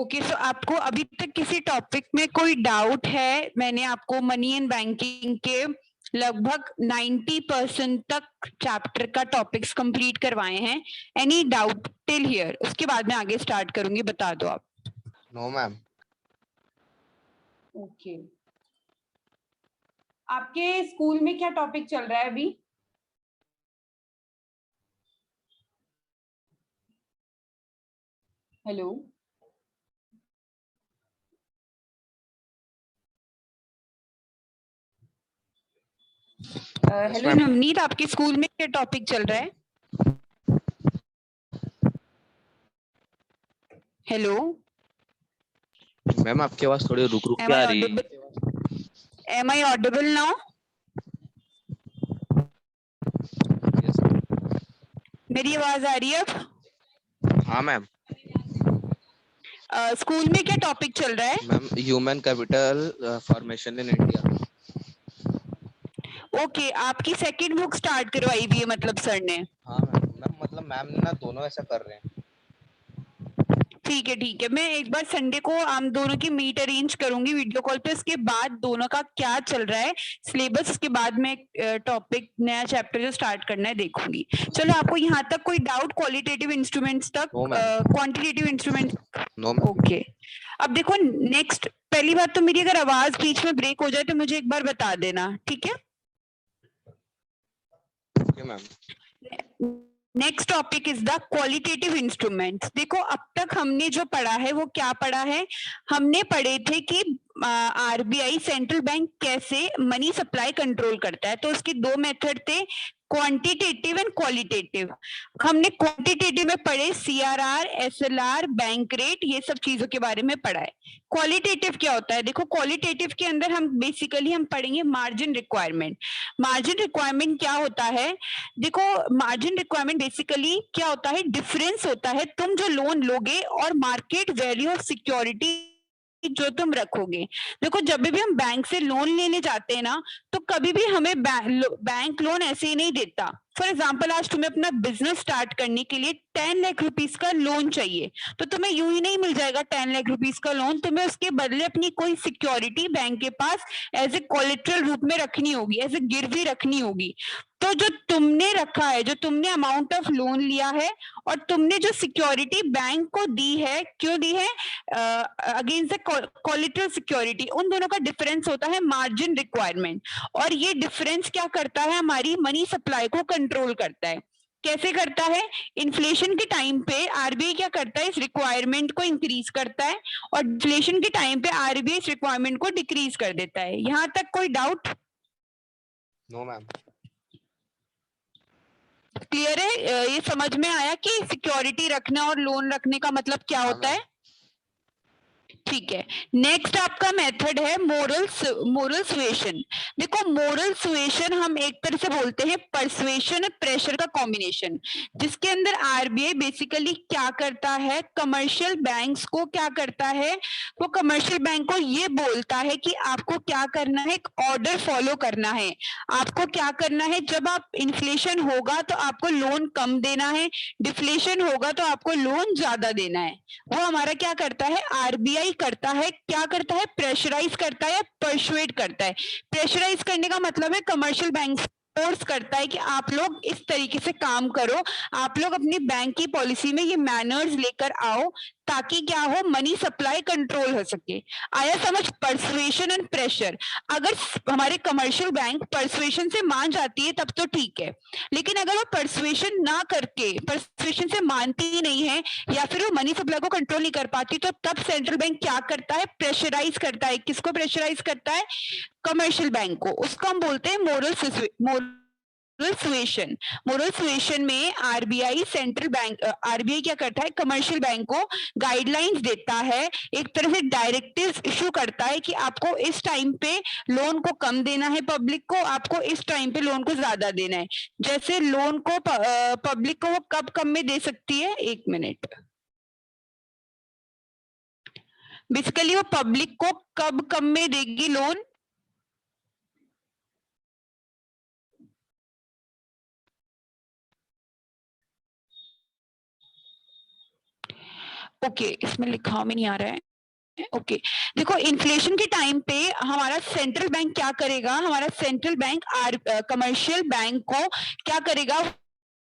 Okay, सो आपको अभी तक किसी टॉपिक में कोई डाउट है? मैंने आपको मनी एंड बैंकिंग के लगभग 90% तक चैप्टर का टॉपिक्स कंप्लीट करवाए हैं। Any doubt till here? उसके बाद मैं आगे स्टार्ट करूंगी, बता दो आप। No ma'am. ओके, आपके स्कूल में क्या टॉपिक चल रहा है अभी? हेलो हेलो नवनीत, आपके स्कूल में क्या टॉपिक चल रहा है? हेलो मैम, आपकी आवाज थोड़ी रुक रुक के आ रही है। Am I audible now? मेरी आवाज आ रही है अब? हाँ मैम। स्कूल में क्या टॉपिक चल रहा है? Ma'am, human capital formation in India. Okay, आपकी सेकंड बुक स्टार्ट करवाई हुई है मतलब सर ने? हाँ मैम, मतलब मैम ना दोनों ऐसा कर रहे हैं। ठीक है ठीक है, मैं एक बार संडे को हम दोनों की मीट अरेंज करूंगी वीडियो कॉल पे। उसके बाद दोनों का क्या चल रहा है सिलेबस, उसके बाद मैं टॉपिक नया चैप्टर जो स्टार्ट करना है देखूंगी। चलो, आपको यहाँ तक कोई डाउट क्वालिटेटिव इंस्ट्रूमेंट्स तक? No ma'am. Quantitative instrument? No ma'am. Okay, अब देखो नेक्स्ट। पहली बात तो मेरी अगर आवाज बीच में ब्रेक हो जाए तो मुझे एक बार बता देना, ठीक है? Okay ma'am. Next topic is the qualitative instruments. देखो, अब तक हमने जो पढ़ा है वो क्या पढ़ा है? हमने पढ़े थे कि आरबीआई सेंट्रल बैंक कैसे मनी सप्लाई कंट्रोल करता है। तो उसके दो मेथड थे, क्वांटिटेटिव एंड क्वालिटेटिव। हमने क्वांटिटेटिव में पढ़े सीआरआर, एसएलआर, बैंक रेट, ये सब चीजों के बारे में पढ़ा है। क्वालिटेटिव क्या होता है? देखो, क्वालिटेटिव के अंदर हम बेसिकली हम पढ़ेंगे मार्जिन रिक्वायरमेंट। मार्जिन रिक्वायरमेंट क्या होता है? देखो, मार्जिन रिक्वायरमेंट बेसिकली क्या होता है? डिफरेंस होता है तुम जो लोन लोगे और मार्केट वैल्यू ऑफ सिक्योरिटी जो तुम रखोगे। देखो, जब भी हम बैंक से लोन लेने जाते हैं ना, तो कभी भी हमें बैंक लोन ऐसे ही नहीं देता। फॉर एग्जाम्पल, आज तुम्हें अपना बिजनेस स्टार्ट करने के लिए 10 लाख रुपीज का लोन चाहिए, तो तुम्हें यूं ही नहीं मिल जाएगा 10 लाख रुपीज का लोन। तुम्हें उसके बदले अपनी कोई सिक्योरिटी बैंक के पास एज ए कोलेट्रल रूप में रखनी होगी, एज ए गिरवी रखनी होगी। तो जो तुमने रखा है, जो तुमने अमाउंट ऑफ लोन लिया है और तुमने जो सिक्योरिटी बैंक को दी है, क्यों दी है? अगेंस्ट द कोलेटरल सिक्योरिटी, उन दोनों का डिफरेंस होता है मार्जिन रिक्वायरमेंट। और ये डिफरेंस क्या करता है? हमारी मनी सप्लाई को कंट्रोल करता है। कैसे करता है? इन्फ्लेशन के टाइम पे आरबीआई क्या करता है? इस रिक्वायरमेंट को इंक्रीज करता है, और इन्फ्लेशन के टाइम पे आरबीआई इस रिक्वायरमेंट को डिक्रीज कर देता है। यहां तक कोई डाउट? No ma'am. क्लियर है? ये समझ में आया कि सिक्योरिटी रखना और लोन रखने का मतलब क्या होता है? ठीक है। नेक्स्ट आपका मेथड है मोरल सुएशन। देखो, मोरल सुएशन हम एक तरह से बोलते हैं परसुएशन और प्रेशर का कॉम्बिनेशन, जिसके अंदर आरबीआई बेसिकली क्या करता है? कमर्शियल बैंक्स को क्या करता है? वो कमर्शियल बैंक को ये बोलता है कि आपको क्या करना है, एक ऑर्डर फॉलो करना है। आपको क्या करना है? जब आप इन्फ्लेशन होगा तो आपको लोन कम देना है, डिफ्लेशन होगा तो आपको लोन ज्यादा देना है। वो हमारा क्या करता है? आरबीआई करता है। क्या करता है? प्रेशराइज करता है, परसुएट करता है। प्रेशराइज करने का मतलब है कमर्शियल बैंक फोर्स करता है कि आप लोग इस तरीके से काम करो, आप लोग अपनी बैंक की पॉलिसी में ये मैनर्स लेकर आओ, ताकि क्या हो? मनी सप्लाई कंट्रोल हो सके। आया समझ? Persuasion and pressure. अगर हमारे कमर्शियल बैंक परसुएशन से मान जाती है तब तो ठीक है, लेकिन अगर वो परसुएशन ना करके, परसुएशन से मानती ही नहीं है, या फिर वो मनी सप्लाई को कंट्रोल नहीं कर पाती, तो तब सेंट्रल बैंक क्या करता है? प्रेशराइज करता है। किसको प्रेशराइज करता है? कमर्शियल बैंक को। उसको हम बोलते हैं मोरल सुएशन। मोरल सुएशन में आरबीआई सेंट्रल बैंक, आरबीआई क्या करता है? कमर्शियल बैंक को गाइडलाइंस देता है, एक तरह से डायरेक्टिव्स इशू करता है कि आपको इस टाइम पे लोन को कम देना है, पब्लिक को आपको इस टाइम पे लोन को ज्यादा देना है। जैसे लोन को पब्लिक को वो कब कम में दे सकती है? एक मिनट। बेसिकली वो पब्लिक को कब कम में देगी लोन? ओके, इसमें लिखा भी नहीं आ रहा है। ओके देखो, इन्फ्लेशन के टाइम पे हमारा सेंट्रल बैंक क्या करेगा, हमारा सेंट्रल बैंक कमर्शियल बैंक को क्या करेगा,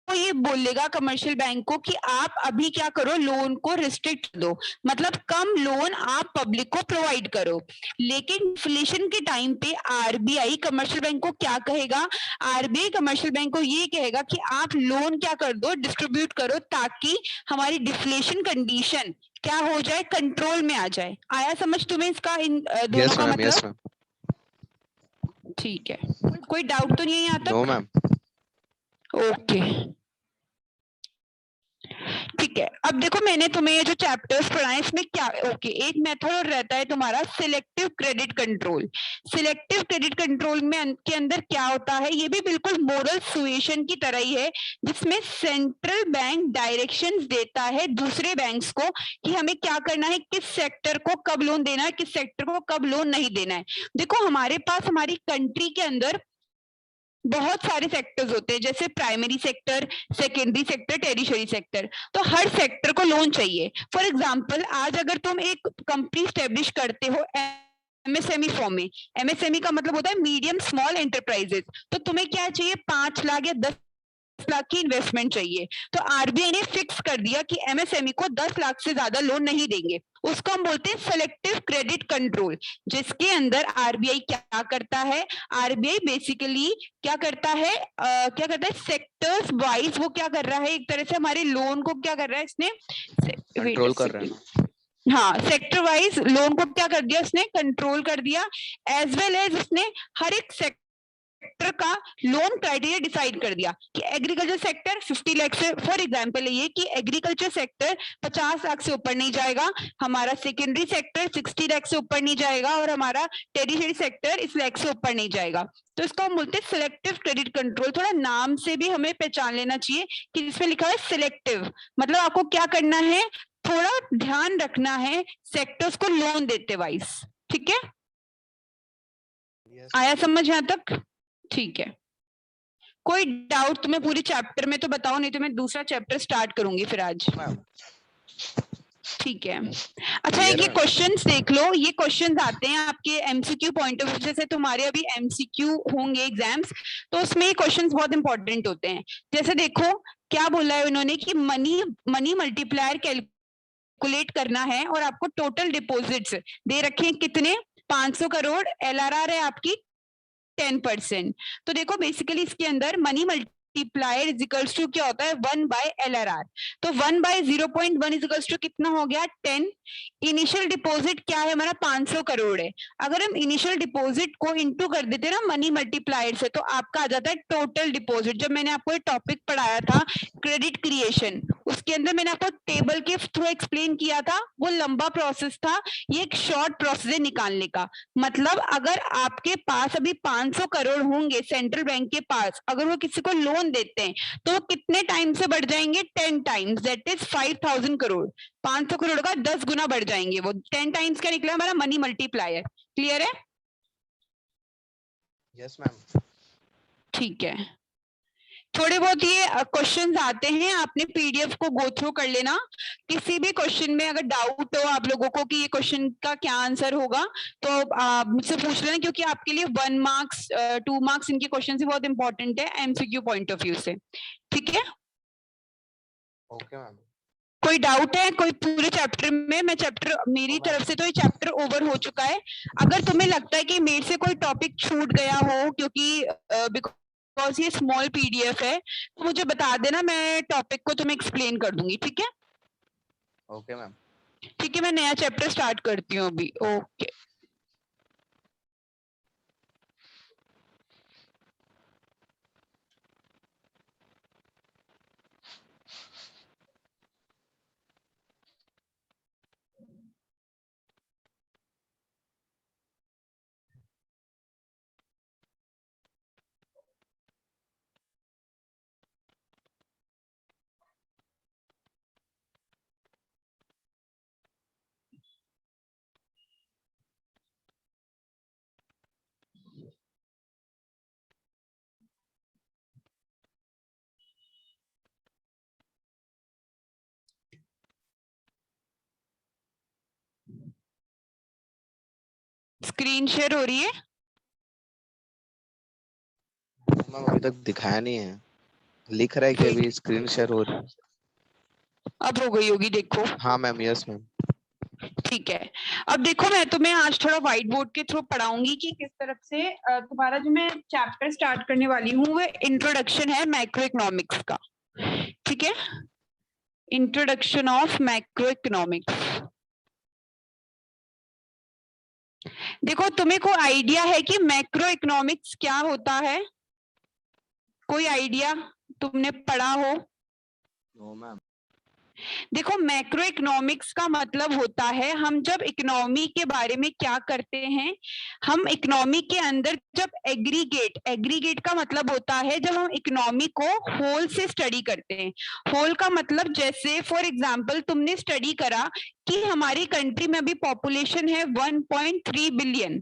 वो ये बोलेगा कमर्शियल बैंक को कि आप अभी क्या करो, लोन को रिस्ट्रिक्ट दो, मतलब कम लोन आप पब्लिक को प्रोवाइड करो। लेकिन इन्फ्लेशन के टाइम पे आरबीआई कमर्शियल बैंक को क्या कहेगा, आरबीआई कमर्शियल बैंक को ये कहेगा कि आप लोन क्या कर दो, डिस्ट्रीब्यूट करो, ताकि हमारी डिफ्लेशन कंडीशन क्या हो जाए, कंट्रोल में आ जाए। आया समझ तुम्हें इसका, इन दोनों यस का मैम, यस मतलब? मैम। ठीक है, कोई डाउट तो नहीं है यहाँ नो तक? मैम। ओके ठीक है। अब देखो, मैंने तुम्हें ये जो चैप्टर्स पढ़ाए इसमें क्या, ओके एक मेथड और रहता है तुम्हारा selective credit control. Selective credit control में के अंदर क्या होता है, ये भी बिल्कुल मोरल सुएशन की तरह ही है, जिसमें सेंट्रल बैंक डायरेक्शंस देता है दूसरे बैंक्स को कि हमें क्या करना है, किस सेक्टर को कब लोन देना है, किस सेक्टर को कब लोन नहीं देना है। देखो हमारे पास हमारी कंट्री के अंदर बहुत सारे सेक्टर्स होते हैं, जैसे primary sector, secondary sector, tertiary sector. तो हर सेक्टर को लोन चाहिए। फॉर एग्जांपल, आज अगर तुम एक कंपनी स्टेब्लिश करते हो एमएसएमई फॉर्म में, एमएसएमई का मतलब होता है मीडियम स्मॉल एंटरप्राइजेस, तो तुम्हें क्या चाहिए, 5 लाख या 10 लाख की इन्वेस्टमेंट चाहिए। तो आरबीआई ने फिक्स कर दिया कि एमएसएमई को 10 लाख से ज्यादा लोन नहीं देंगे। उसको हम बोलते हैं सेलेक्टिव क्रेडिट कंट्रोल, जिसके अंदर आरबीआई क्या करता है, आरबीआई बेसिकली क्या करता है, क्या करता है, सेक्टर्स वाइज वो क्या कर रहा है, एक तरह से हमारे लोन को क्या कर रहा है इसने, कंट्रोल कर रहे हैं। हाँ सेक्टर वाइज लोन को क्या कर दिया उसने, कंट्रोल कर दिया। एज वेल एज उसने हर एक सेक्टर का लोन क्राइटेरिया डिसाइड कर दिया कि एग्रीकल्चर सेक्टर 50 लाख से, फॉर एग्जांपल ये कि एग्रीकल्चर सेक्टर 50 लाख से ऊपर नहीं जाएगा, हमारा सेकेंडरी सेक्टर 60 लाख से ऊपर नहीं जाएगा, और हमारा टेरिशरी सेक्टर इस लाख से ऊपर नहीं जाएगा। तो इसको हम बोलते हैं सिलेक्टिव क्रेडिट कंट्रोल। थोड़ा नाम से भी हमें पहचान लेना चाहिए कि जिसमें लिखा है सिलेक्टिव, मतलब आपको क्या करना है, थोड़ा ध्यान रखना है सेक्टर्स को लोन देते वाइज। ठीक है, आया समझ यहां तक? ठीक है, कोई डाउट तुम्हें पूरी चैप्टर में तो बताओ, नहीं तो मैं दूसरा चैप्टर स्टार्ट करूंगी फिर आज। ठीक है, अच्छा एक ये क्वेश्चंस देख लो, ये क्वेश्चंस आते हैं आपके एमसीक्यू पॉइंट ऑफ व्यू, जैसे तुम्हारे अभी एमसीक्यू होंगे एग्जाम्स, तो उसमें ये क्वेश्चंस बहुत इंपॉर्टेंट होते हैं। जैसे देखो क्या बोला है उन्होंने कि मनी मनी मल्टीप्लायर कैलकुलेट करना है, और आपको टोटल डिपॉजिट्स दे रखे हैं कितने, 500 करोड़, एलआरआर है आपकी 10%। तो देखो बेसिकली इसके अंदर money multiplier is equals to क्या होता है, 1/LRR। तो 1/0.1 इज इक्वल्स टू कितना हो गया, 10। इनिशियल डिपॉजिट क्या है हमारा, 500 करोड़ है। अगर हम इनिशियल डिपॉजिट को इंटू कर देते ना मनी मल्टीप्लायर से, तो आपका आ जाता है टोटल डिपॉजिट। जब मैंने आपको ये टॉपिक पढ़ाया था क्रेडिट क्रिएशन, उसके अंदर मैंने आपको टेबल के थ्रू एक्सप्लेन किया था, वो लंबा प्रोसेस था, ये एक शॉर्ट प्रोसेस है निकालने का। मतलब अगर आपके पास अभी 500 करोड़ होंगे सेंट्रल बैंक के पास, अगर वो किसी को लोन देते हैं तो वो कितने टाइम से बढ़ जाएंगे, 10 times, that is 5000 crore. 500 crore का 10 गुना बढ़ जाएंगे वो, 10 टाइम्स क्या निकला हमारा मनी मल्टीप्लायर। क्लियर है? Yes ma'am. ठीक है, थोड़े बहुत ये क्वेश्चंस आते हैं, आपने पीडीएफ को गो थ्रू कर लेना। किसी भी क्वेश्चन में अगर डाउट हो आप लोगों को कि ये क्वेश्चन का क्या आंसर होगा, तो मुझसे पूछ लेना, क्योंकि आपके लिए 1 मार्क्स 2 मार्क्स इनके क्वेश्चन से बहुत इंपॉर्टेंट है एमसीक्यू पॉइंट ऑफ व्यू से। ठीक है, ओके मैम। कोई डाउट है कोई पूरे चैप्टर में? मैं चैप्टर, मेरी तरफ से तो ये चैप्टर ओवर हो चुका है। अगर तुम्हें लगता है कि मेरे से कोई टॉपिक छूट गया हो, क्योंकि बिकॉज ये स्मॉल पीडीएफ है, तो मुझे बता देना, मैं टॉपिक को तुम्हें एक्सप्लेन कर दूंगी। ठीक है? Okay ma'am. ठीक है, मैं नया चैप्टर स्टार्ट करती हूँ अभी। ओके। स्क्रीन शेयर हो रही है? मैम अभी तक दिखाया नहीं है, लिख रहा है कि अभी स्क्रीन शेयर हो रही है। अब हो गई होगी, देखो। हाँ मैम, यस मैम। ठीक है, अब देखो मैं तुम्हें आज थोड़ा व्हाइट बोर्ड के थ्रू पढ़ाऊंगी कि किस तरफ से तुम्हारा जो मैं चैप्टर स्टार्ट करने वाली हूँ वो इंट्रोडक्शन है मैक्रो इकोनॉमिक्स का। ठीक है, इंट्रोडक्शन ऑफ मैक्रो इकोनॉमिक्स। देखो तुम्हें कोई आइडिया है कि मैक्रो इकोनॉमिक्स क्या होता है? कोई आइडिया तुमने पढ़ा हो? No ma'am. देखो मैक्रो इकोनॉमिक्स का मतलब होता है, हम जब इकोनॉमी के बारे में क्या करते हैं, हम इकोनॉमी के अंदर जब एग्रीगेट का मतलब होता है जब हम इकोनॉमी को होल से स्टडी करते हैं। होल का मतलब जैसे फॉर एग्जांपल तुमने स्टडी करा कि हमारी कंट्री में अभी पॉपुलेशन है 1.3 बिलियन।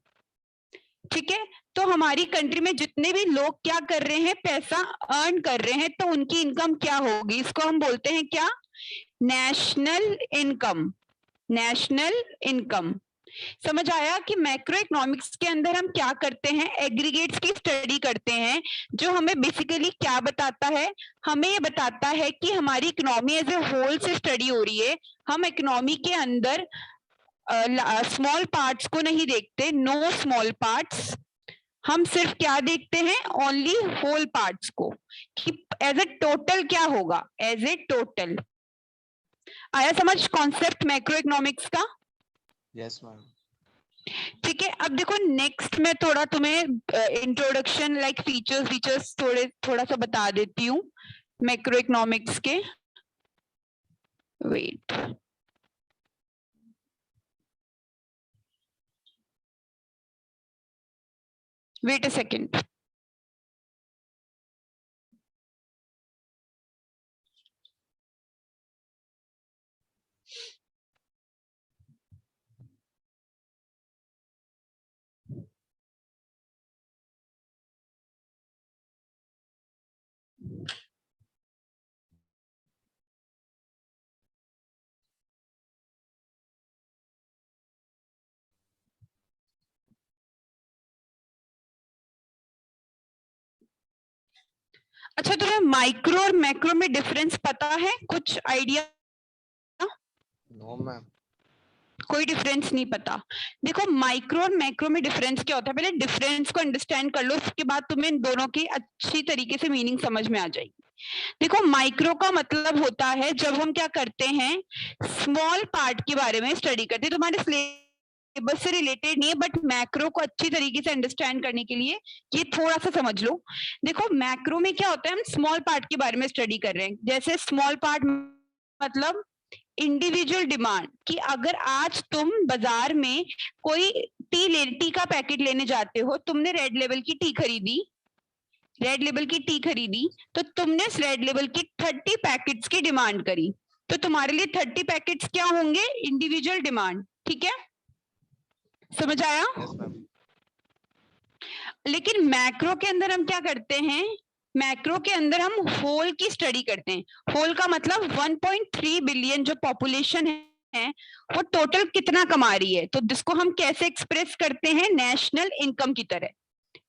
ठीक है, तो हमारी कंट्री में जितने भी लोग क्या कर रहे हैं, पैसा अर्न कर रहे हैं, तो उनकी इनकम क्या होगी? इसको हम बोलते हैं क्या? National income. National income. समझ आया कि मैक्रो इकोनॉमिक्स के अंदर हम क्या करते हैं? एग्रीगेट्स की स्टडी करते हैं, जो हमें बेसिकली क्या बताता है? हमें ये बताता है कि हमारी इकोनॉमी एज ए होल से स्टडी हो रही है। हम इकोनॉमी के अंदर स्मॉल पार्ट्स को नहीं देखते, नो स्मॉल पार्ट्स। हम सिर्फ क्या देखते हैं? ओनली होल पार्ट्स को, कि एज ए टोटल क्या होगा, एज ए टोटल। आया समझ कॉन्सेप्ट मैक्रो इकोनॉमिक्स का? Yes ma'am. ठीक है, अब देखो नेक्स्ट मैं थोड़ा तुम्हें इंट्रोडक्शन लाइक फीचर्स थोड़ा सा बता देती हूँ मैक्रो इकोनॉमिक्स के। Wait, wait a second. अच्छा, तुम्हें माइक्रो और मैक्रो में डिफरेंस पता है? कुछ आइडिया? No ma'am. कोई डिफरेंस नहीं पता? देखो माइक्रो और मैक्रो में डिफरेंस क्या होता है, पहले डिफरेंस को अंडरस्टैंड कर लो, उसके बाद तुम्हें इन दोनों की अच्छी तरीके से मीनिंग समझ में आ जाएगी। देखो माइक्रो का मतलब होता है जब हम क्या करते हैं, स्मॉल पार्ट के बारे में स्टडी करते हैं। तुम्हारे सिलेबस से रिलेटेड नहीं है, बट मैक्रो को अच्छी तरीके से अंडरस्टैंड करने के लिए ये थोड़ा सा समझ लो। देखो मैक्रो में क्या होता है, हम स्मॉल पार्ट के बारे में स्टडी कर रहे हैं। जैसे स्मॉल पार्ट मतलब इंडिविजुअल डिमांड, कि अगर आज तुम बाजार में कोई टी का पैकेट लेने जाते हो, तुमने रेड लेबल की टी खरीदी, रेड लेबल की टी खरीदी, तो तुमने इस रेड लेबल की 30 पैकेट्स की डिमांड करी, तो तुम्हारे लिए 30 पैकेट्स क्या होंगे? Individual demand. ठीक है, समझ आया? Yes ma'am. लेकिन मैक्रो के अंदर हम क्या करते हैं? मैक्रो के अंदर हम होल की स्टडी करते हैं। होल का मतलब 1.3 बिलियन जो पॉपुलेशन है वो टोटल कितना कमा रही है, तो जिसको हम कैसे एक्सप्रेस करते हैं? नेशनल इनकम की तरह।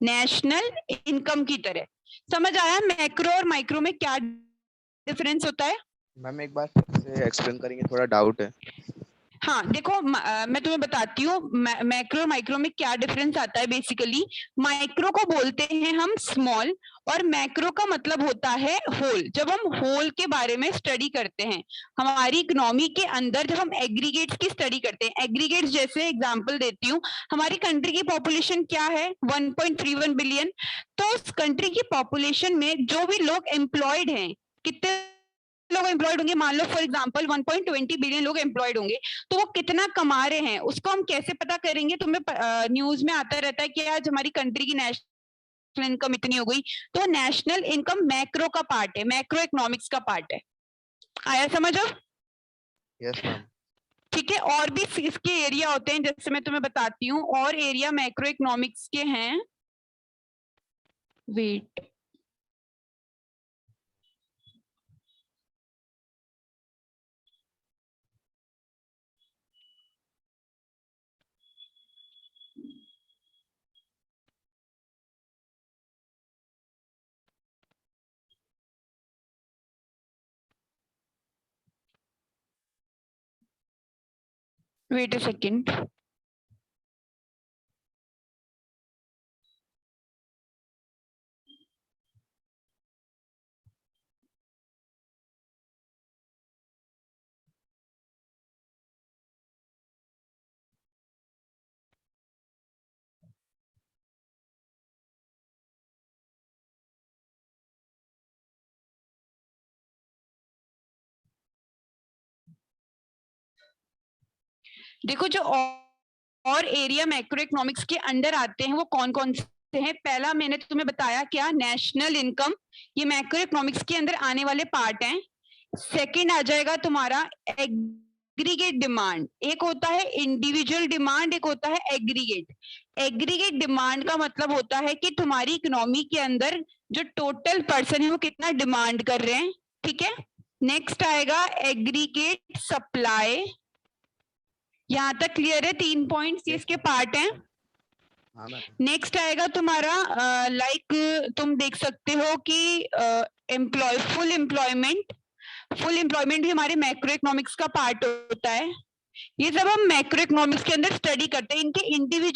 नेशनल इनकम की तरह। समझ आया मैक्रो और माइक्रो में क्या डिफरेंस होता है? मैम एक बार फिर से एक्सप्लेन करेंगे, थोड़ा डाउट है। हाँ देखो, मैं तुम्हें बताती हूँ मैक्रो माइक्रो में क्या डिफरेंस आता है। बेसिकली माइक्रो को बोलते हैं हम स्मॉल, और मैक्रो का मतलब होता है होल। जब हम होल के बारे में स्टडी करते हैं, हमारी इकोनॉमी के अंदर जब हम एग्रीगेट्स की स्टडी करते हैं, एग्रीगेट्स जैसे एग्जांपल देती हूँ, हमारी कंट्री की पॉपुलेशन क्या है? 1.31 बिलियन। तो उस कंट्री की पॉपुलेशन में जो भी लोग एम्प्लॉयड हैं, कितने लोग एम्प्लॉयड होंगे? मान लो फॉर एग्जांपल 1.20 बिलियन लोग एम्प्लॉयड होंगे, तो वो कितना कमा रहे हैं उसको हम कैसे पता करेंगे? तुम्हें न्यूज में आता रहता है कि आज हमारी कंट्री की नेशनल इनकम इतनी हो गई, तो नेशनल इनकम मैक्रो का पार्ट है, मैक्रो इकोनॉमिक्स का पार्ट है। आया समझ अब? Yes ma'am. ठीक है, और भी इसके एरिया होते हैं, जैसे मैं तुम्हें बताती हूँ, और एरिया मैक्रो इकोनॉमिक्स के हैं। Wait, wait a second. देखो जो और एरिया मैक्रो इकोनॉमिक्स के अंडर आते हैं वो कौन कौन से हैं। पहला मैंने तुम्हें बताया क्या, नेशनल इनकम, ये मैक्रो इकोनॉमिक्स के अंदर आने वाले पार्ट हैं। सेकंड आ जाएगा तुम्हारा एग्रीगेट डिमांड। एक होता है इंडिविजुअल डिमांड, एक होता है एग्रीगेट। एग्रीगेट डिमांड का मतलब होता है कि तुम्हारी इकोनॉमी के अंदर जो टोटल पर्सन है वो कितना डिमांड कर रहे हैं, ठीक है। नेक्स्ट आएगा एग्रीगेट सप्लाई। यहाँ तक क्लियर है? 3 पॉइंट्स ये इसके पार्ट हैं। नेक्स्ट आएगा तुम्हारा लाइक तुम देख सकते हो कि फुल एम्प्लॉयमेंट। फुल एम्प्लॉयमेंट भी हमारे मैक्रो इकोनॉमिक्स का पार्ट होता है। ये सब हम मैक्रो इकोनॉमिक्स के अंदर स्टडी करते हैं। इनके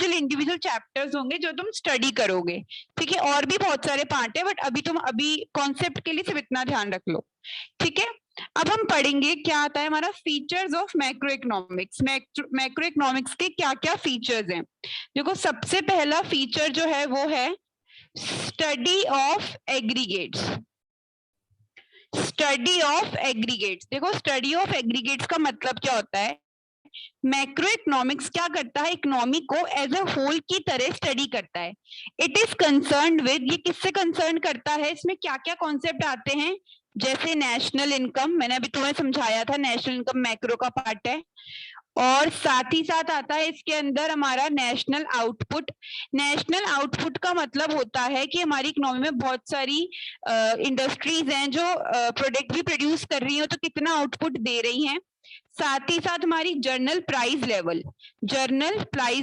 इंडिविजुअल चैप्टर्स होंगे जो तुम स्टडी करोगे, ठीक है। और भी बहुत सारे पार्ट है बट अभी कॉन्सेप्ट के लिए सिर्फ इतना ध्यान रख लो, ठीक है। अब हम पढ़ेंगे क्या आता है हमारा features of macro economics. Macro economics के क्या क्या फीचर्स हैं। देखो सबसे पहला फीचर जो है वो है study of aggregates. Study of aggregates, देखो स्टडी ऑफ एग्रीगेट्स का मतलब क्या होता है। मैक्रो इकोनॉमिक्स क्या करता है, इकोनॉमी को एज अ होल की तरह स्टडी करता है। इट इज कंसर्न्ड विद, ये किससे कंसर्न करता है, इसमें क्या क्या कॉन्सेप्ट आते हैं, जैसे नेशनल इनकम, मैंने अभी तुम्हें समझाया था नेशनल इनकम मैक्रो का पार्ट है। और साथ ही साथ आता है इसके अंदर हमारा नेशनल आउटपुट। नेशनल आउटपुट का मतलब होता है कि हमारी इकोनॉमी में बहुत सारी इंडस्ट्रीज हैं जो प्रोडक्ट भी प्रोड्यूस कर रही हैं, तो कितना आउटपुट दे रही हैं। साथ ही साथ हमारी जर्नल प्राइस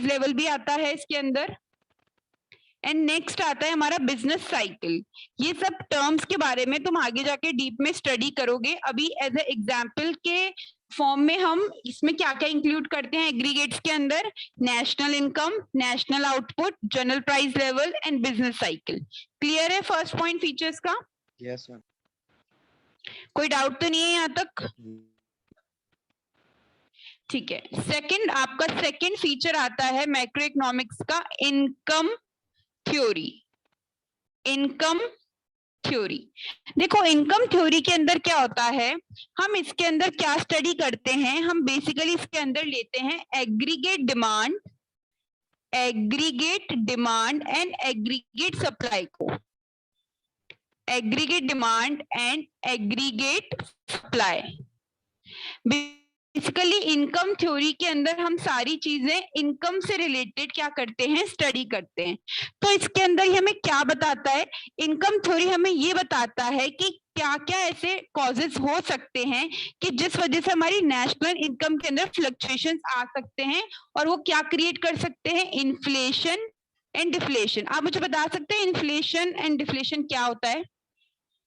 लेवल भी आता है इसके अंदर। एंड नेक्स्ट आता है हमारा बिजनेस साइकिल। ये सब टर्म्स के बारे में तुम आगे जाके डीप में स्टडी करोगे। अभी एज ए एग्जाम्पल के फॉर्म में हम इसमें क्या क्या इंक्लूड करते हैं एग्रीगेट्स के अंदर, national income, national output, general price level and business cycle. Clear है फर्स्ट पॉइंट फीचर्स का? Yes ma'am. कोई डाउट तो नहीं है यहाँ तक? ठीक है। सेकंड, आपका सेकंड फीचर आता है मैक्रो इकोनॉमिक्स का इनकम थ्योरी। इनकम थ्योरी, देखो इनकम थ्योरी के अंदर क्या होता है, हम इसके अंदर क्या स्टडी करते हैं, हम बेसिकली इसके अंदर लेते हैं aggregate demand and aggregate supply को। Aggregate demand and aggregate supply, basically income theory के अंदर हम सारी चीजें इनकम से रिलेटेड क्या करते हैं, स्टडी करते हैं। तो इसके अंदर ही हमें क्या बताता है, इनकम थ्योरी हमें ये बताता है कि क्या क्या ऐसे कॉजेस हो सकते हैं कि जिस वजह से हमारी नेशनल इनकम के अंदर फ्लक्चुएशंस आ सकते हैं और वो क्या क्रिएट कर सकते हैं, इन्फ्लेशन एंड डिफ्लेशन। आप मुझे बता सकते हैं इन्फ्लेशन एंड डिफ्लेशन क्या होता है?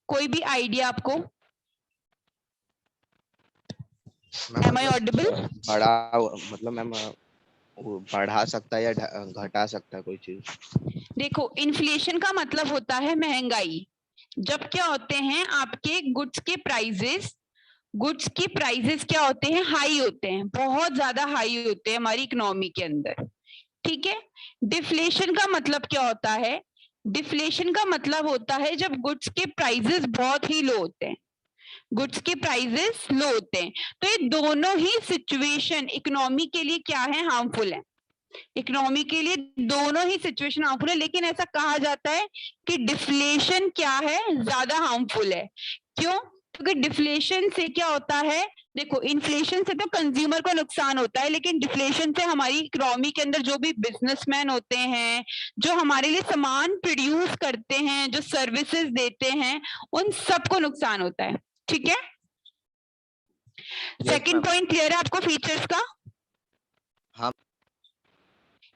कोई भी आइडिया आपको? Am I audible? मतलब मैम बढ़ा सकता है या घटा सकता है कोई चीज? देखो इन्फ्लेशन का मतलब होता है महंगाई। जब क्या होते हैं आपके गुड्स के प्राइजेस क्या होते हैं, हाई होते हैं, बहुत ज्यादा हाई होते हैं हमारी इकोनॉमी के अंदर, ठीक है। डिफ्लेशन का मतलब क्या होता है, डिफ्लेशन का मतलब होता है जब गुड्स के प्राइजेस बहुत ही लो होते हैं, गुड्स के प्राइजेस लो होते हैं। तो ये दोनों ही सिचुएशन इकोनॉमी के लिए क्या है, हार्मफुल है। इकोनॉमी के लिए दोनों ही सिचुएशन हार्मफुल है, लेकिन ऐसा कहा जाता है कि डिफ्लेशन क्या है, ज्यादा हार्मफुल है। क्यों? क्योंकि डिफ्लेशन से क्या होता है, देखो इन्फ्लेशन से तो कंज्यूमर को नुकसान होता है, लेकिन डिफ्लेशन से हमारी इकोनॉमी के अंदर जो भी बिजनेसमैन होते हैं, जो हमारे लिए सामान प्रोड्यूस करते हैं, जो सर्विसेज देते हैं, उन सबको नुकसान होता है, ठीक है। सेकंड पॉइंट क्लियर है आपको फीचर्स का? हाँ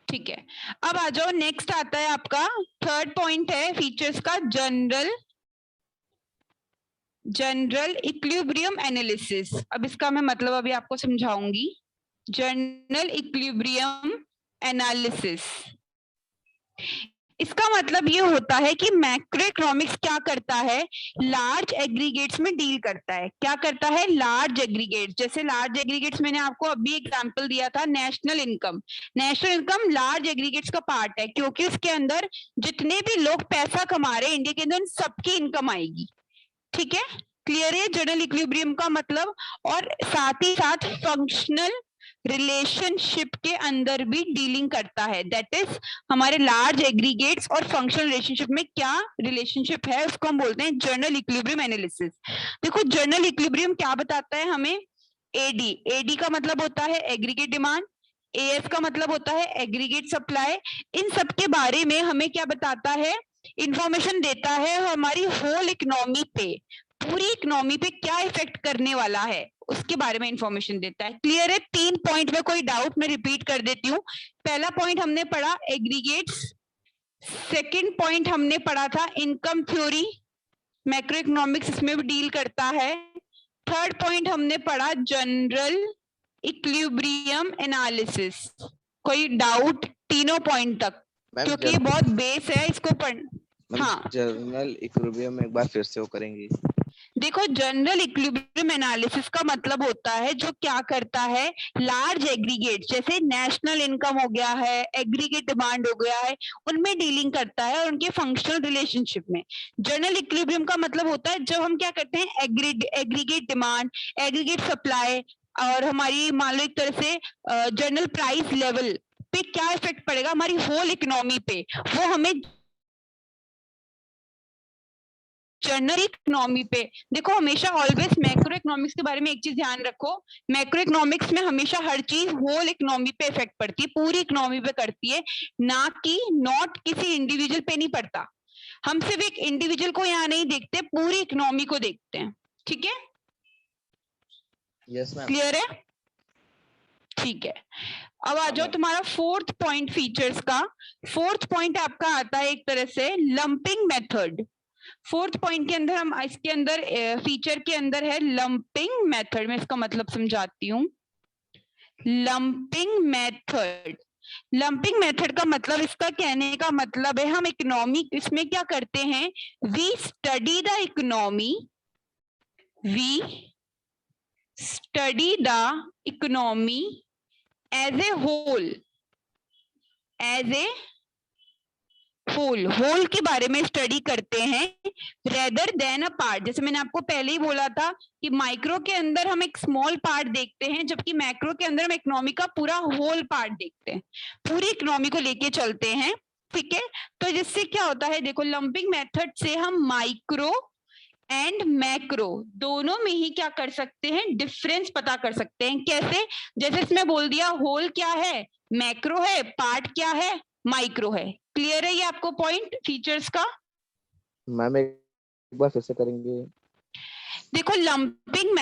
ठीक है। अब आ जाओ, नेक्स्ट आता है आपका थर्ड पॉइंट है फीचर्स का, जनरल इक्विलिब्रियम एनालिसिस। अब इसका मैं मतलब अभी आपको समझाऊंगी। Journal equilibrium analysis. इसका मतलब ये होता है कि मैक्रो इकोनॉमिक्स क्या करता है, लार्ज एग्रीगेट्स में डील करता है। क्या करता है, लार्ज एग्रीगेट्स। जैसे लार्ज एग्रीगेट्स मैंने आपको अभी एग्जांपल दिया था, national income. National income large aggregates का पार्ट है, क्योंकि उसके अंदर जितने भी लोग पैसा कमा रहे हैं इंडिया के अंदर, सबकी इनकम आएगी। ठीक है, क्लियर है जनरल इक्विलिब्रियम का मतलब। और साथ ही साथ फंक्शनल रिलेशनशिप के अंदर भी डीलिंग करता है। दैट इज हमारे लार्ज एग्रीगेट्स और फंक्शनल रिलेशनशिप में क्या रिलेशनशिप है, उसको हम बोलते हैं जनरल इक्विलिब्रियम एनालिसिस। देखो जनरल इक्विलिब्रियम क्या बताता है हमें, एडी। एडी का मतलब होता है एग्रीगेट डिमांड, एएस का मतलब होता है एग्रीगेट सप्लाई। इन सब के बारे में हमें क्या बताता है, इंफॉर्मेशन देता है हमारी होल इकोनॉमी पे, पूरी इकोनॉमी पे क्या इफेक्ट करने वाला है उसके बारे में इंफॉर्मेशन देता है। क्लियर है, 3 पॉइंट में कोई डाउट मैं रिपीट कर देती हूँ। पहला पॉइंट हमने पढ़ा एग्रीगेट्स, सेकंड पॉइंट हमने पढ़ा था इनकम थ्योरी, मैक्रो इकोनॉमिक्स इसमें भी डील करता है। थर्ड पॉइंट हमने पढ़ा जनरल इक्विलिब्रियम एनालिसिस। कोई डाउट तीनों पॉइंट तक, क्योंकि ये बहुत बेस है, इसको पढ़। हाँ, जर्नल इक्विलिब्रियम एक बार फिर से वो करेंगी। देखो जनरल इक्विलिब्रियम एनालिसिस का मतलब होता है जो क्या करता है, लार्ज एग्रीगेट जैसे नेशनल इनकम हो गया है, एग्रीगेट डिमांड हो गया है, उनमें डीलिंग करता है और उनके फंक्शनल रिलेशनशिप में। जनरल इक्विलिब्रियम का मतलब होता है जब हम क्या करते हैं, एग्रीगेट डिमांड, एग्रीगेट सप्लाई और हमारी मान लो एक तरह से जनरल प्राइस लेवल पे क्या इफेक्ट पड़ेगा हमारी होल इकोनॉमी पे, वो हमें जनरल इकोनॉमी पे। देखो हमेशा ऑलवेज मैक्रो इकोनॉमिक्स के बारे में एक चीज ध्यान रखो, मैक्रो इकोनॉमिक्स में हमेशा हर चीज होल इकोनॉमी पे इफेक्ट पड़ती है, पूरी इकोनॉमी पे करती है, ना कि नॉट किसी इंडिविजुअल पे नहीं पड़ता। हम सिर्फ एक इंडिविजुअल को यहाँ नहीं देखते, पूरी इकोनॉमी को देखते हैं। ठीक है, यस मैम, क्लियर है, ठीक है। अब आ जाओ तुम्हारा फोर्थ पॉइंट फीचर्स का। फोर्थ पॉइंट आपका आता है एक तरह से लंपिंग मेथड। फोर्थ पॉइंट के अंदर हम इसके अंदर फीचर के अंदर है लंपिंग मेथड। मैं इसका मतलब समझाती हूँ। लंपिंग मेथड, लंपिंग मेथड का मतलब, इसका कहने का मतलब है हम इकोनॉमी इसमें क्या करते हैं, we study the economy, we study the economy as a whole, as a whole के बारे में स्टडी करते हैं रेदर देन अ पार्ट। जैसे मैंने आपको पहले ही बोला था कि माइक्रो के अंदर हम एक स्मॉल पार्ट देखते हैं, जबकि मैक्रो के अंदर हम इकोनॉमी का पूरा होल पार्ट देखते हैं, पूरी इकोनॉमी को लेके चलते हैं। ठीक है, तो जिससे क्या होता है, देखो लंपिंग मेथड से हम माइक्रो एंड मैक्रो दोनों में ही क्या कर सकते हैं, डिफरेंस पता कर सकते हैं। कैसे, जैसे इसमें बोल दिया होल क्या है, मैक्रो है, पार्ट क्या है, माइक्रो है। क्लियर है ये आपको पॉइंट फीचर्स का? मैम एक बार फिर से करेंगे। देखो लंपिंग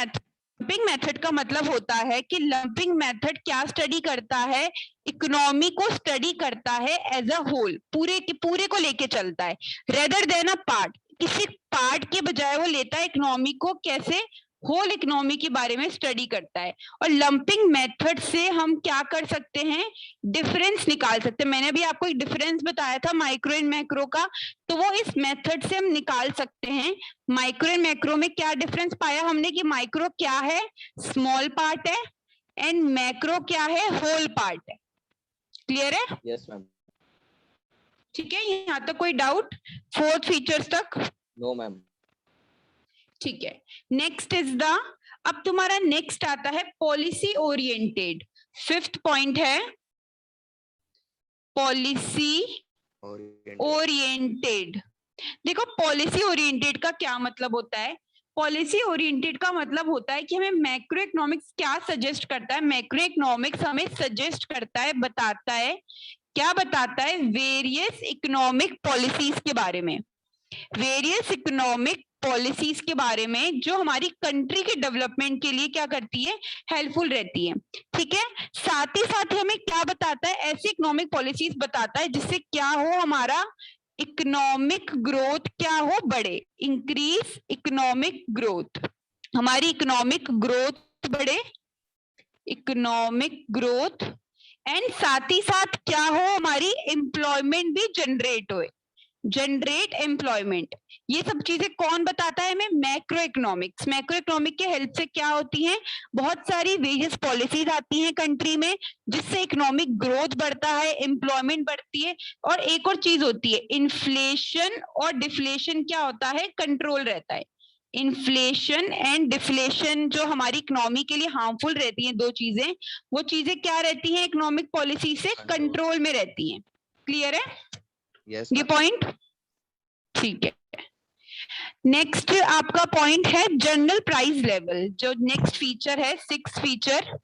मेथड का मतलब होता है कि लंपिंग मेथड क्या स्टडी करता है, इकोनॉमी को स्टडी करता है एज अ होल, पूरे को लेके चलता है, रेदर देन अ पार्ट, किसी पार्ट के बजाय वो लेता है इकोनॉमी को, कैसे, होल इकोनॉमी के बारे में स्टडी करता है। और लंपिंग मेथड से हम क्या कर सकते हैं, डिफरेंस निकाल सकते हैं। मैंने भी आपको एक डिफरेंस बताया था माइक्रो एंड मैक्रो का, तो वो इस मेथड से हम निकाल सकते हैं। माइक्रो एंड मैक्रो में क्या डिफरेंस पाया हमने कि माइक्रो क्या है, स्मॉल पार्ट है, एंड मैक्रो क्या है, होल पार्ट है। क्लियर है? Yes ma'am. ठीक है, यहाँ तक कोई डाउट फोर्थ फीचर्स तक? No ma'am. ठीक है, नेक्स्ट इज द, अब तुम्हारा नेक्स्ट आता है पॉलिसी ओरिएंटेड। फिफ्थ पॉइंट है पॉलिसी ओरिएंटेड। देखो पॉलिसी ओरिएंटेड का क्या मतलब होता है, पॉलिसी ओरिएंटेड का मतलब होता है कि हमें मैक्रो इकोनॉमिक्स क्या सजेस्ट करता है, मैक्रो इकोनॉमिक्स हमें सजेस्ट करता है, बताता है, क्या बताता है, वेरियस इकोनॉमिक पॉलिसीज के बारे में, वेरियस इकोनॉमिक पॉलिसीज के बारे में जो हमारी कंट्री के डेवलपमेंट के लिए क्या करती है, हेल्पफुल रहती है। ठीक है, साथ ही साथ हमें क्या बताता है, ऐसी इकोनॉमिक पॉलिसीज बताता है जिससे क्या हो, हमारा इकोनॉमिक ग्रोथ क्या हो, बढ़े, इंक्रीज इकोनॉमिक ग्रोथ, हमारी इकोनॉमिक ग्रोथ बढ़े, इकोनॉमिक ग्रोथ एंड साथ ही साथ क्या हो, हमारी एम्प्लॉयमेंट भी जनरेट हो, जनरेट एम्प्लॉयमेंट। ये सब चीजें कौन बताता है हमें? Macro economics. मैक्रो इकोनॉमिक के हेल्प से क्या होती है, बहुत सारी वेरियस पॉलिसीज आती हैं कंट्री में, जिससे इकोनॉमिक ग्रोथ बढ़ता है, एम्प्लॉयमेंट बढ़ती है, और एक और चीज होती है इन्फ्लेशन और डिफ्लेशन, क्या होता है, कंट्रोल रहता है। इन्फ्लेशन एंड डिफ्लेशन जो हमारी इकोनॉमी के लिए हार्मफुल रहती हैं, दो चीजें, वो चीजें क्या रहती हैं, इकोनॉमिक पॉलिसी से कंट्रोल में रहती हैं। क्लियर है यस ये पॉइंट? ठीक है। नेक्स्ट आपका पॉइंट है जनरल प्राइस लेवल। जो नेक्स्ट फीचर है, 6 फीचर,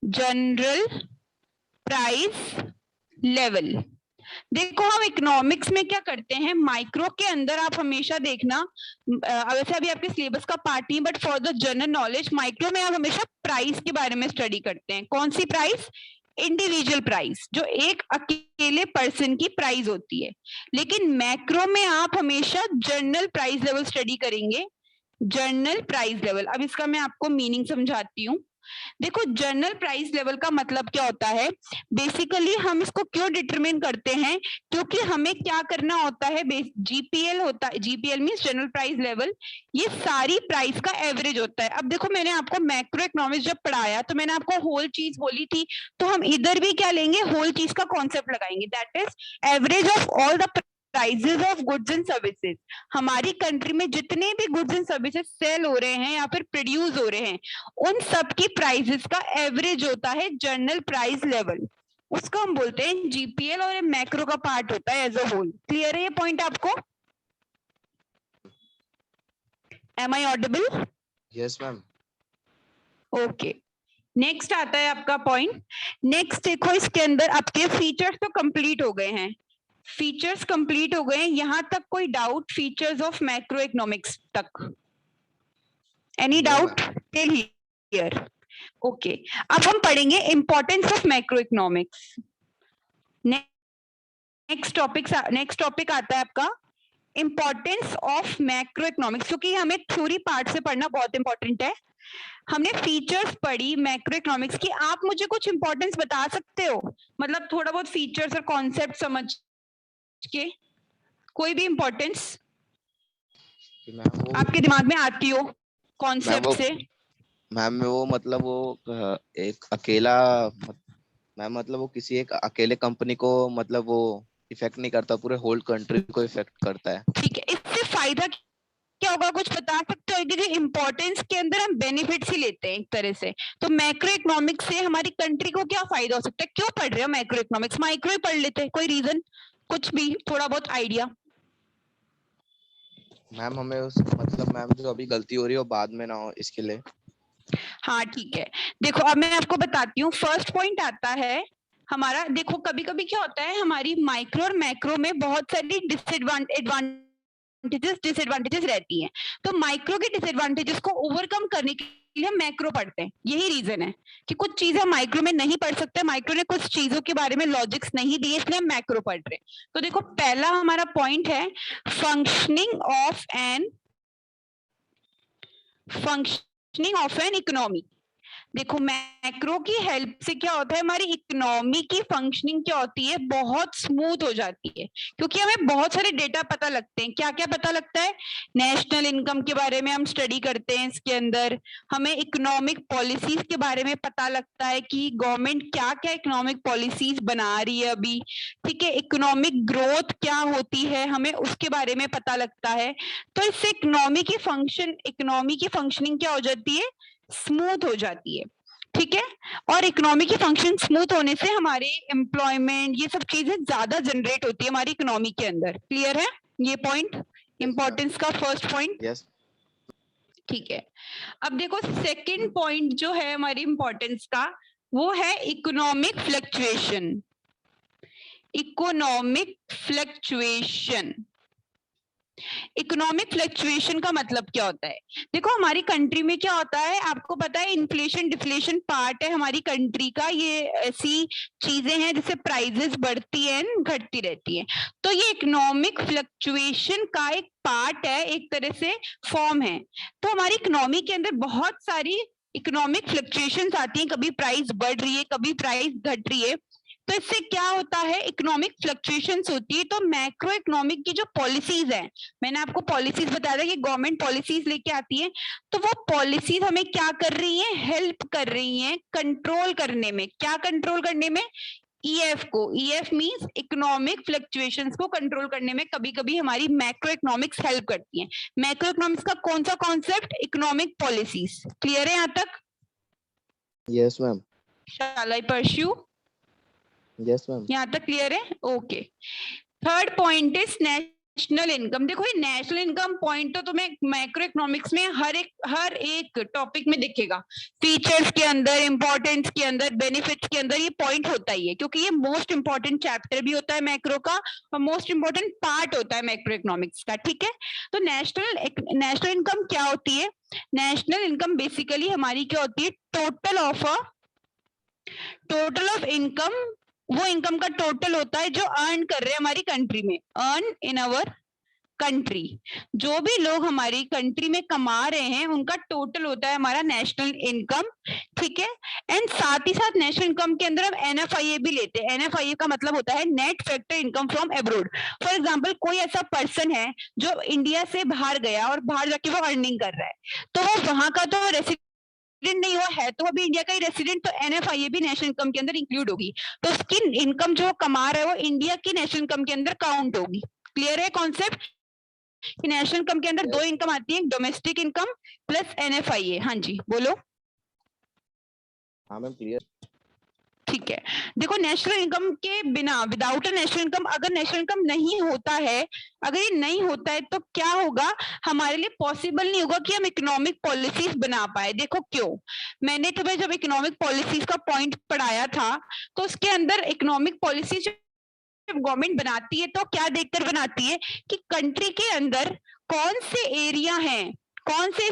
जनरल प्राइस लेवल। देखो हम इकोनॉमिक्स में क्या करते हैं, माइक्रो के अंदर आप हमेशा देखना, वैसे अभी आपके सिलेबस का पार्ट नहीं, but for the general knowledge, micro में आप हमेशा प्राइस के बारे में स्टडी करते हैं। कौन सी प्राइस? इंडिविजुअल प्राइस, जो एक अकेले पर्सन की प्राइस होती है। लेकिन मैक्रो में आप हमेशा जनरल प्राइस लेवल स्टडी करेंगे, जनरल प्राइस लेवल। अब इसका मैं आपको मीनिंग समझाती हूँ। देखो जनरल प्राइस लेवल का मतलब क्या होता है, बेसिकली हम इसको क्यों डिटरमिन करते हैं, क्योंकि हमें क्या करना होता है, जीपीएल होता है, GPL means general price level, ये सारी प्राइस का एवरेज होता है। अब देखो मैंने आपको मैक्रो इकोनॉमिक्स जब पढ़ाया तो मैंने आपको होल चीज बोली थी, तो हम इधर भी क्या लेंगे, होल चीज का कॉन्सेप्ट लगाएंगे, that is average of all the prices of goods and services. हमारी कंट्री में जितने भी गुड्स एंड सर्विसेज सेल हो रहे हैं या फिर प्रोड्यूस हो रहे हैं, उन सब की प्राइसेस का एवरेज होता है जनरल प्राइस लेवल, उसको हम बोलते हैं जीपीएल, और ये मैक्रो का पार्ट होता है एज अ होल। क्लियर है ये पॉइंट आपको? Am I audible? Yes ma'am. Okay, next आता है आपका पॉइंट। नेक्स्ट देखो, इसके अंदर आपके फीचर्स तो कंप्लीट हो गए हैं, फीचर्स कंप्लीट हो गए हैं, यहां तक कोई doubt features of macroeconomics तक? Any No, doubt till here? Okay, अब हम पढ़ेंगे importance of macroeconomics. Next topic आता है आपका इंपॉर्टेंस ऑफ मैक्रो इकोनॉमिक्स, क्योंकि हमें थ्योरी पार्ट से पढ़ना बहुत इंपॉर्टेंट है। हमने फीचर्स पढ़ी मैक्रो इकोनॉमिक्स की, आप मुझे कुछ इंपॉर्टेंस बता सकते हो, मतलब थोड़ा बहुत फीचर्स और कॉन्सेप्ट समझ के, कोई भी इंपॉर्टेंस आपके दिमाग में आती हो कॉन्सेप्ट से? मैम वो मतलब वो एक अकेला मैम मतलब वो किसी एक अकेले कंपनी को मतलब वो इफेक्ट नहीं करता, पूरे होल कंट्री को इफेक्ट करता है। ठीक है, इससे फायदा क्या होगा, कुछ बता सकते हो? क्योंकि इंपॉर्टेंस के अंदर हम बेनिफिट्स ही लेते हैं एक तरह से, तो मैक्रो इकोनॉमिक्स से हमारी कंट्री को क्या फायदा हो सकता है? क्यों पढ़ रहे हो मैक्रो इकोनॉमिक्स? माइक्रो ही पढ़ लेते, कोई रीजन, कुछ भी थोड़ा बहुत आइडिया? मैम हमें उस मतलब मैम जो अभी गलती हो रही है वो बाद में ना हो, इसके लिए। हाँ ठीक है, देखो अब मैं आपको बताती हूँ। फर्स्ट पॉइंट आता है हमारा, देखो कभी कभी क्या होता है, हमारी माइक्रो और मैक्रो में बहुत सारी डिसएडवांटेजेस रहती हैं, तो माइक्रो के डिसएडवांटेजेस को ओवरकम करने के लिए हम मैक्रो पढ़ते हैं। यही रीजन है कि कुछ चीजें माइक्रो में नहीं पढ़ सकते, माइक्रो ने कुछ चीजों के बारे में लॉजिक्स नहीं दिए, इसलिए हम मैक्रो पढ़ रहे हैं। तो देखो पहला हमारा पॉइंट है फंक्शनिंग ऑफ एन इकोनॉमी। देखो मैक्रो की हेल्प से क्या होता है, हमारी इकोनॉमी की फंक्शनिंग क्या होती है, बहुत स्मूथ हो जाती है, क्योंकि हमें बहुत सारे डेटा पता लगते हैं। क्या क्या पता लगता है? नेशनल इनकम के बारे में हम स्टडी करते हैं, इसके अंदर हमें इकोनॉमिक पॉलिसीज के बारे में पता लगता है कि गवर्नमेंट क्या क्या इकोनॉमिक पॉलिसीज बना रही है अभी, ठीक है, इकोनॉमिक ग्रोथ क्या होती है हमें उसके बारे में पता लगता है। तो इससे इकोनॉमी की फंक्शनिंग क्या हो जाती है, स्मूथ हो जाती है, ठीक है। और इकोनॉमी की फंक्शन स्मूथ होने से हमारे एम्प्लॉयमेंट ये सब चीजें ज्यादा जनरेट होती है हमारी इकोनॉमी के अंदर। क्लियर है ये पॉइंट, इंपॉर्टेंस का फर्स्ट पॉइंट? यस। ठीक है, अब देखो सेकंड पॉइंट जो है हमारी इंपॉर्टेंस का, वो है economic fluctuation. Economic fluctuation, economic fluctuation का मतलब क्या होता है? देखो हमारी कंट्री में क्या होता है, आपको पता है, इन्फ्लेशन डिफ्लेशन पार्ट है हमारी कंट्री का, ये ऐसी चीजें हैं जिससे प्राइजेस बढ़ती है घटती रहती है, तो ये इकोनॉमिक फ्लक्चुएशन का एक पार्ट है, एक तरह से फॉर्म है। तो हमारी इकोनॉमी के अंदर बहुत सारी इकोनॉमिक फ्लक्चुएशंस आती हैं, कभी प्राइस बढ़ रही है, कभी प्राइस घट रही है, तो इससे क्या होता है, इकोनॉमिक फ्लक्चुएशंस होती है। तो मैक्रो इकोनॉमिक की जो पॉलिसीज है, मैंने आपको पॉलिसीज बताया था कि गवर्नमेंट पॉलिसीज लेके आती है, तो वो पॉलिसीज हमें क्या कर रही है, हेल्प कर रही है कंट्रोल करने में। क्या कंट्रोल करने में, ईएफ को, ईएफ मींस इकोनॉमिक फ्लक्चुएशंस को कंट्रोल करने में कभी कभी हमारी मैक्रो इकोनॉमिक्स हेल्प करती है। मैक्रो इकोनॉमिक्स का कौन सा कॉन्सेप्ट, इकोनॉमिक पॉलिसीज। क्लियर है यहाँ तक? Yes ma'am. Shall I pursue? Yes ma'am. यहाँ तक क्लियर है? Okay. Third point is national income. देखो ये नेशनल इनकम पॉइंट तो तुम्हें मैक्रो इकोनॉमिक्स में हर एक टॉपिक में दिखेगा, फीचर्स के अंदर, इंपॉर्टेंस के अंदर, बेनिफिट्स के अंदर, ये पॉइंट होता ही है, क्योंकि ये मोस्ट इंपॉर्टेंट चैप्टर भी होता है मैक्रो का और मोस्ट इंपॉर्टेंट पार्ट होता है मैक्रो इकोनॉमिक्स का। ठीक है, तो नेशनल इनकम क्या होती है? नेशनल इनकम बेसिकली हमारी क्या होती है, टोटल ऑफ इनकम, वो इनकम का टोटल होता है जो अर्न कर रहे हैं हमारी कंट्री में, अर्न इन अवर कंट्री। जो भी लोग हमारी कंट्री में कमा रहे हैं उनका टोटल होता है हमारा नेशनल इनकम। ठीक है, एंड साथ ही साथ नेशनल इनकम के अंदर हम एनएफआईए भी लेते हैं। एनएफआईए का मतलब होता है net factor income from abroad. For example कोई ऐसा पर्सन है जो इंडिया से बाहर गया और बाहर जाके वो अर्निंग कर रहा है, तो वो वहां का तो रेसिडेंट नहीं हुआ है, तो अभी इंडिया का ही रेसिडेंट, तो एनएफआईए भी नेशनल इनकम के अंदर इंक्लूड होगी। तो उसकी इनकम जो कमा रहा है वो इंडिया की नेशनल इनकम के अंदर काउंट होगी। क्लियर है कॉन्सेप्ट? नेशनल इनकम के अंदर दो इनकम आती है, डोमेस्टिक इनकम प्लस एनएफआईए। हाँ जी बोलो। हाँ मैम क्लियर। ठीक है, देखो नेशनल इनकम के बिना, विदाउट अ नेशनल इनकम, अगर नेशनल इनकम नहीं होता है, अगर ये नहीं होता है तो क्या होगा, हमारे लिए पॉसिबल नहीं होगा कि हम इकोनॉमिक पॉलिसीज बना पाए। देखो क्यों, मैंने तुम्हें जब इकोनॉमिक पॉलिसीज का पॉइंट पढ़ाया था तो उसके अंदर इकोनॉमिक पॉलिसीज जब गवर्नमेंट बनाती है तो क्या देखकर बनाती है कि कंट्री के अंदर कौन से एरिया हैं, कौन से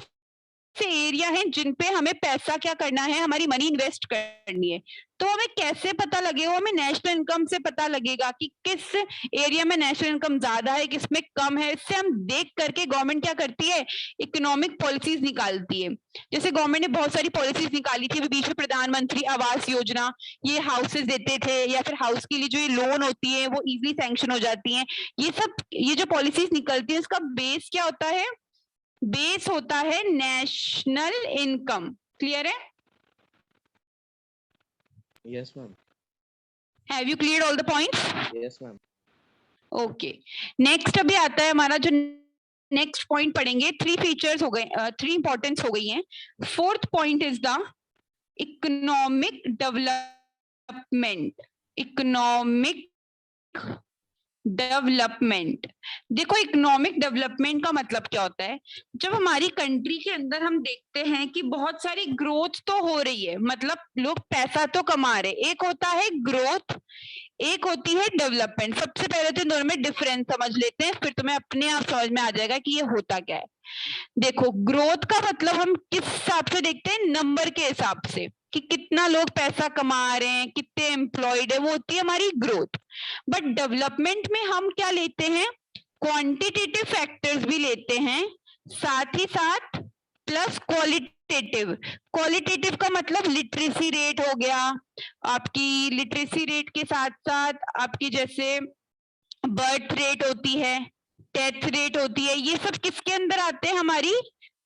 एरिया हैं जिन पे हमें पैसा क्या करना है, हमारी मनी इन्वेस्ट करनी है। तो हमें कैसे पता लगेगा, हमें नेशनल इनकम से पता लगेगा कि किस एरिया में नेशनल इनकम ज्यादा है, किसमें कम है। इससे हम देख करके गवर्नमेंट क्या करती है, इकोनॉमिक पॉलिसीज निकालती है। जैसे गवर्नमेंट ने बहुत सारी पॉलिसीज निकाली थी बीच में, प्रधानमंत्री आवास योजना, ये हाउसेज देते थे, या फिर हाउस के लिए जो ये लोन होती है वो इजीली सैंक्शन हो जाती है। ये सब, ये जो पॉलिसीज निकलती है इसका बेस क्या होता है, बेस होता है नेशनल इनकम। क्लियर है? Yes ma'am. Have you clear all the points? Yes ma'am. Okay, next अभी आता है हमारा जो नेक्स्ट पॉइंट पढ़ेंगे, थ्री फीचर्स हो गए, थ्री इंपॉर्टेंस हो गई हैं। Fourth point is the economic development. Economic development, देखो इकोनॉमिक डेवलपमेंट का मतलब क्या होता है, जब हमारी कंट्री के अंदर हम देखते हैं कि बहुत सारी ग्रोथ तो हो रही है, मतलब लोग पैसा तो कमा रहे, एक होता है ग्रोथ, एक होती है डेवलपमेंट। सबसे पहले तो इन दोनों में डिफरेंस समझ लेते हैं, फिर तुम्हें अपने आप समझ में आ जाएगा कि ये होता क्या है। देखो ग्रोथ का मतलब हम किस हिसाब से देखते हैं, नंबर के हिसाब से, कि कितना लोग पैसा कमा रहे हैं, कितने एम्प्लॉयड है, वो होती है हमारी ग्रोथ। बट डेवलपमेंट में हम क्या लेते हैं, क्वांटिटेटिव फैक्टर्स भी लेते हैं, साथ ही साथ प्लस क्वालिटेटिव। क्वालिटेटिव का मतलब लिटरेसी रेट हो गया, आपकी लिटरेसी रेट के साथ साथ आपकी जैसे बर्थ रेट होती है, डेथ रेट होती है, ये सब किसके अंदर आते हैं, हमारी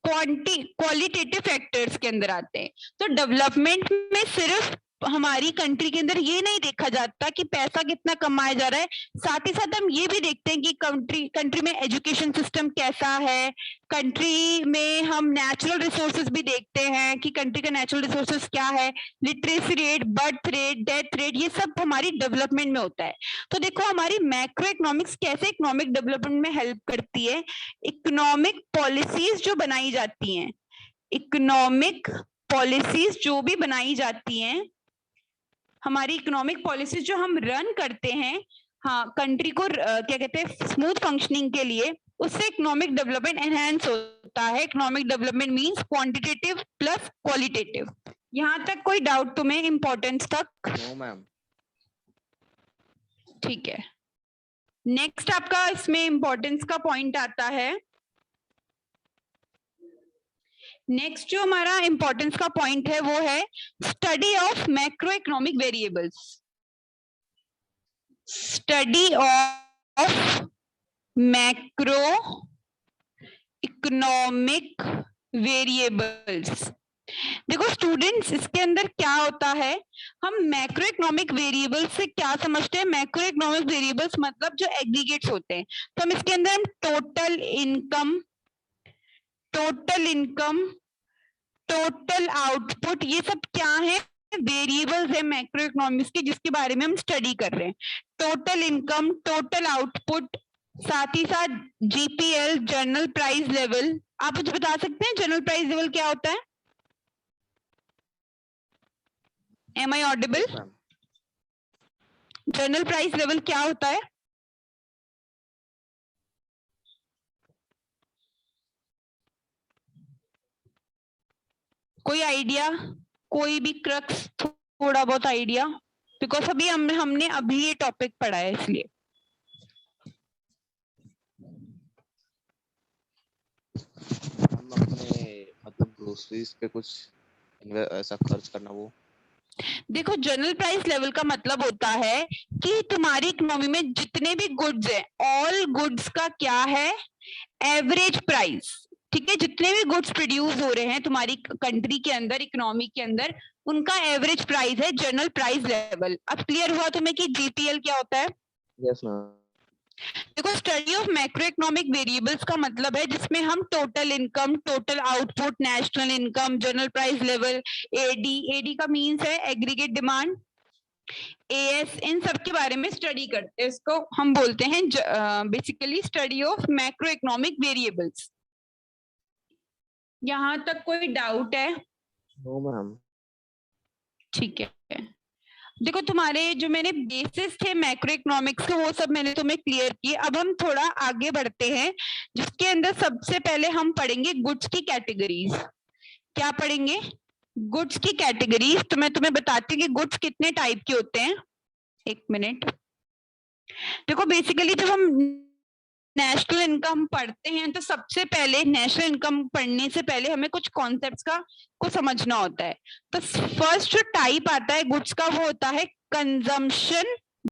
क्वालिटेटिव फैक्टर्स के अंदर आते हैं। तो डेवलपमेंट में सिर्फ हमारी कंट्री के अंदर ये नहीं देखा जाता कि पैसा कितना कमाया जा रहा है, साथ ही साथ हम ये भी देखते हैं कि कंट्री में एजुकेशन सिस्टम कैसा है, कंट्री में हम नेचुरल रिसोर्सेज भी देखते हैं कि कंट्री का नेचुरल रिसोर्सेज क्या है, literacy rate, birth rate, death rate, ये सब हमारी डेवलपमेंट में होता है। तो देखो हमारी मैक्रो इकोनॉमिक्स कैसे इकोनॉमिक डेवलपमेंट में हेल्प करती है, इकोनॉमिक पॉलिसीज जो बनाई जाती हैं, इकोनॉमिक पॉलिसीज जो भी बनाई जाती हैं, हमारी इकोनॉमिक पॉलिसीज जो हम रन करते हैं, हाँ कंट्री को क्या कहते हैं स्मूथ फंक्शनिंग के लिए, उससे इकोनॉमिक डेवलपमेंट एनहांस होता है। Economic development means quantitative plus qualitative. यहाँ तक कोई डाउट तुम्हें इंपॉर्टेंस तक? No ma'am. ठीक है, नेक्स्ट आपका इसमें इंपॉर्टेंस का पॉइंट आता है नेक्स्ट जो हमारा इंपॉर्टेंस का पॉइंट है वो है study of macro economic variables. Study of macro economic variables. देखो स्टूडेंट्स, इसके अंदर क्या होता है, हम मैक्रो इकोनॉमिक वेरिएबल्स से क्या समझते हैं? मैक्रो इकोनॉमिक वेरिएबल्स मतलब जो एग्रीगेट्स होते हैं। तो हम इसके अंदर हम टोटल इनकम, टोटल आउटपुट, ये सब क्या है? वेरिएबल्स है मैक्रो इकोनॉमिक्स के, जिसके बारे में हम स्टडी कर रहे हैं। टोटल इनकम, टोटल आउटपुट, साथ ही साथ जीपीएल, जनरल प्राइस लेवल। आप मुझे बता सकते हैं जनरल प्राइस लेवल क्या होता है? Am I audible? General price level क्या होता है? कोई आइडिया, कोई भी क्रक्स, थोड़ा बहुत आइडिया? बिकॉज अभी हमने अभी ये टॉपिक पढ़ा है, इसलिए। हम अपने मतलब ग्रोसरीज पे कुछ ऐसा खर्च करना, वो देखो जनरल प्राइस लेवल का मतलब होता है कि तुम्हारी इकोनॉमी में जितने भी गुड्स हैं, ऑल गुड्स का क्या है? Average price. ठीक है, जितने भी गुड्स प्रोड्यूस हो रहे हैं तुम्हारी कंट्री के अंदर, इकोनॉमी के अंदर, उनका एवरेज प्राइस है जनरल प्राइस लेवल। अब क्लियर हुआ तुम्हें कि जीपीएल क्या होता है? Yes ma'am. देखो study of macro economic variables का मतलब है जिसमें हम total income, total output, national income, general price level, AD का मींस है एग्रीगेट डिमांड, एएस, इन सब के बारे में स्टडी करते हैं। इसको हम बोलते हैं basically study of macro economic variables. यहां तक कोई डाउट है? No ma'am. ठीक है, देखो तुम्हारे जो मेरे बेसिस थे मैक्रो इकोनॉमिक्स के, वो सब मैंने तुम्हें क्लियर किए। अब हम थोड़ा आगे बढ़ते हैं, जिसके अंदर सबसे पहले हम पढ़ेंगे गुड्स की कैटेगरीज। क्या पढ़ेंगे? गुड्स की कैटेगरीज। तो मैं तुम्हें बताती हूँ कि गुड्स कितने टाइप के होते हैं। एक मिनट। देखो बेसिकली जब हम नेशनल इनकम पढ़ते हैं तो सबसे पहले नेशनल इनकम पढ़ने से पहले हमें कुछ कॉन्सेप्ट्स को समझना होता है। तो फर्स्ट जो टाइप आता है गुड्स का वो होता है कंजम्पशन